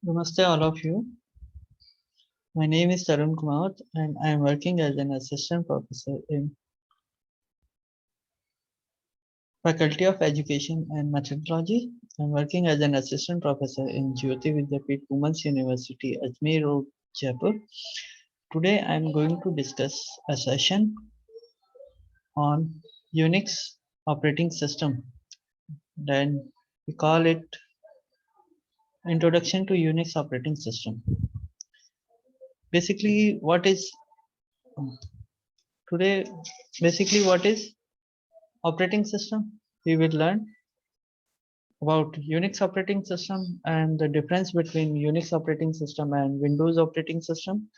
Namaste, all of you. My name is Tarun Kumar, and I am working as an assistant professor in Faculty of Education and Methodology. I'm working as an assistant professor in Jyoti Vidyapeeth Women's University, Ajmer Road, Jaipur. Today, I am going to discuss a session on Unix operating system. Then we call it Introduction to Unix Operating System. Basically, what is today? Basically, what is operating system? We will learn about Unix operating system and the difference between Unix operating system and Windows operating system.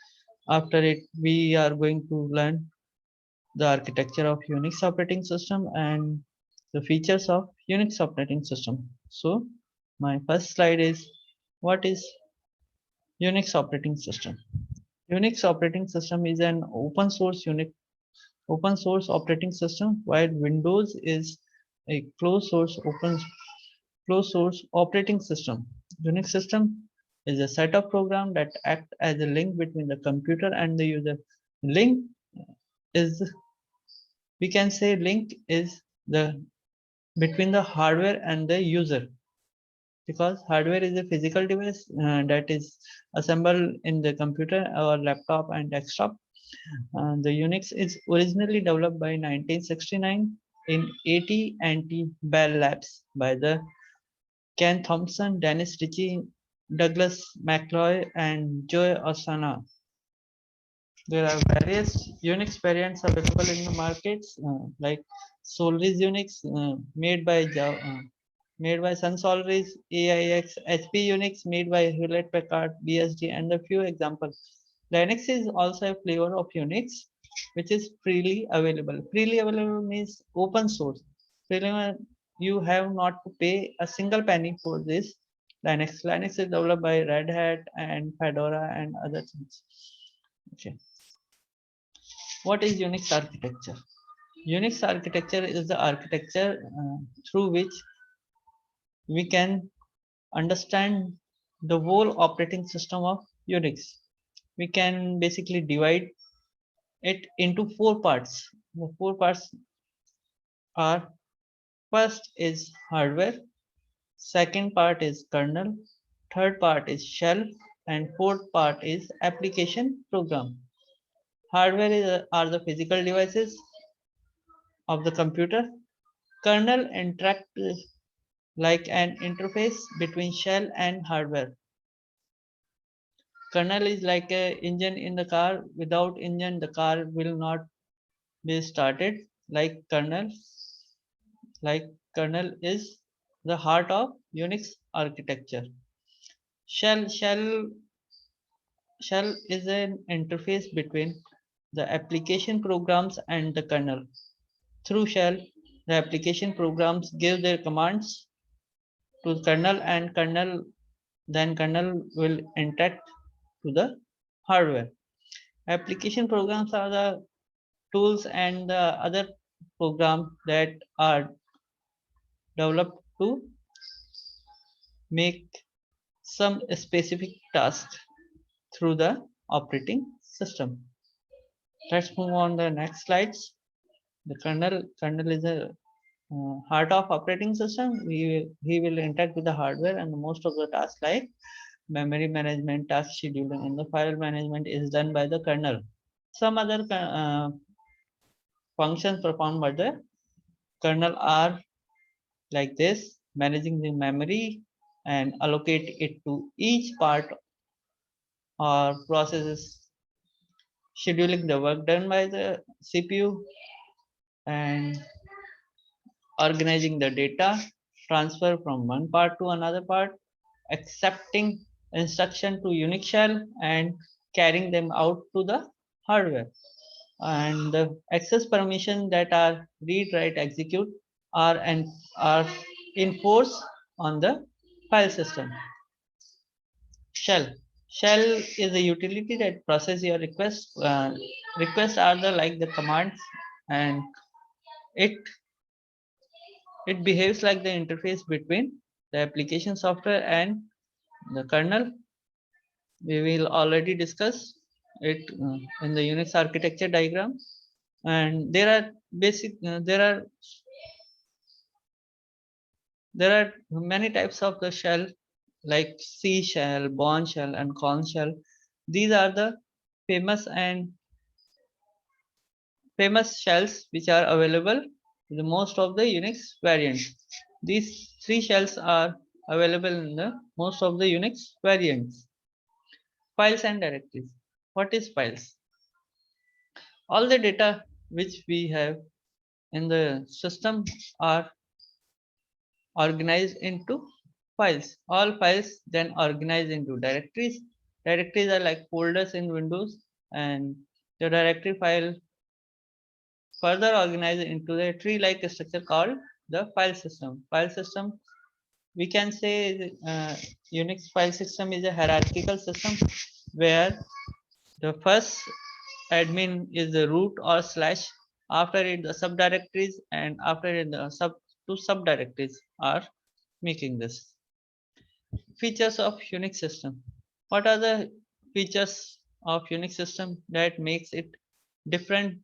After it, we are going to learn the architecture of Unix operating system and the features of Unix operating system. So my first slide is what is Unix operating system? Unix operating system is an open source operating system, while Windows is a closed source operating system. Unix system is a set of programs that act as a link between the computer and the user. Link is, we can say link is the between the hardware and the user, because hardware is a physical device that is assembled in the computer or laptop and desktop. The Unix is originally developed by 1969 in AT&T Bell Labs by the Ken Thompson, Dennis Ritchie, Douglas McCloy, and Joe Osana. There are various Unix variants available in the markets, like Solaris Unix, made by Sun Solaris, AIX, HP Unix, made by Hewlett Packard, BSD, and a few examples. Linux is also a flavor of Unix, which is freely available. Freely available means open source. Freely, you have not to pay a single penny for this Linux. Linux is developed by Red Hat and Fedora and other things. Okay. What is Unix architecture? Unix architecture is the architecture through which we can understand the whole operating system of Unix. We can basically divide it into four parts. The four parts are: first is hardware, second part is kernel, third part is shell, and fourth part is application program. Hardware are the physical devices of the computer. Kernel interacts like an interface between shell and hardware. Kernel is like a engine in the car. Without engine, the car will not be started. Like kernel is the heart of Unix architecture. Shell is an interface between the application programs and the kernel. Through shell, the application programs give their commands to kernel, and kernel will interact to the hardware. Application programs are the tools and the other programs that are developed to make some specific task through the operating system. Let's move on the next slides. The kernel is a heart of operating system. He will interact with the hardware, and most of the tasks like memory management, task scheduling, and the file management is done by the kernel. Some other functions performed by the kernel are like this: managing the memory and allocate it to each part or processes, scheduling the work done by the CPU, and organizing the data transfer from one part to another part, accepting instruction to Unix shell and carrying them out to the hardware. And the access permission that are read, write, execute are enforced on the file system. Shell is a utility that process your requests. Requests are the like the commands, and it it behaves like the interface between the application software and The kernel, we will already discuss it in the Unix architecture diagram. And there are there are many types of the shell, like C shell, Bourne shell, and Korn shell. These are the famous and famous shells which are available in the most of the Unix variants. These three shells are available in the most of the Unix variants. Files and directories. What is files? All the data which we have in the system are organized into files. All files then organized into directories. Directories are like folders in Windows, and the directory file further organized into a tree-like structure called the file system. File system, we can say Unix file system is a hierarchical system where the first admin is the root or slash, after it the subdirectories, and after it the two subdirectories are making this. Features of Unix system. What are the features of Unix system that makes it different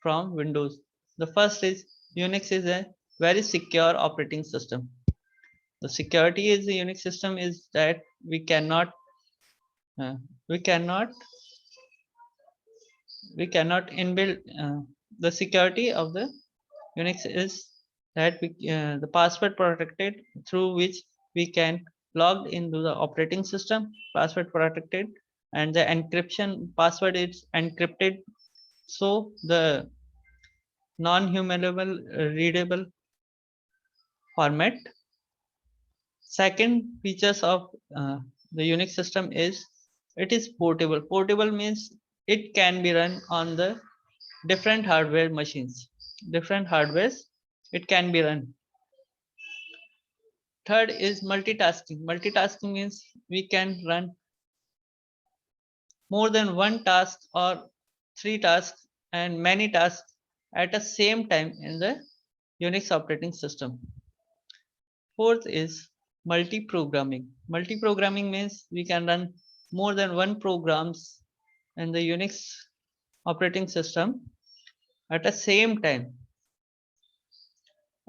from Windows? The first is Unix is a very secure operating system. The security is the Unix system is that uh, we cannot inbuild the security of the Unix is that the password protected through which we can log into the operating system, password protected, and the encryption password is encrypted, so the non-humanible readable format. Second features of the Unix system is it is portable. Portable means it can be run on the different hardware machines. Different hardwares it can be run. Third is multitasking. Multitasking means we can run more than one task or three tasks and many tasks at the same time in the Unix operating system. Fourth is multi-programming. Multi-programming means we can run more than one programs in the Unix operating system at the same time.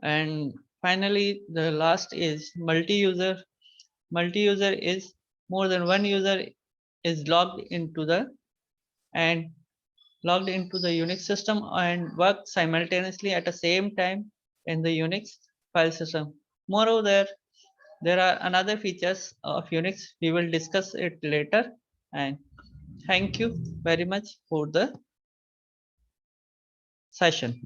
And finally, the last is multi-user. Multi-user is more than one user is and logged into the Unix system and work simultaneously at the same time in the Unix file system. Moreover, there are another features of Unix. We will discuss it later. And thank you very much for the session.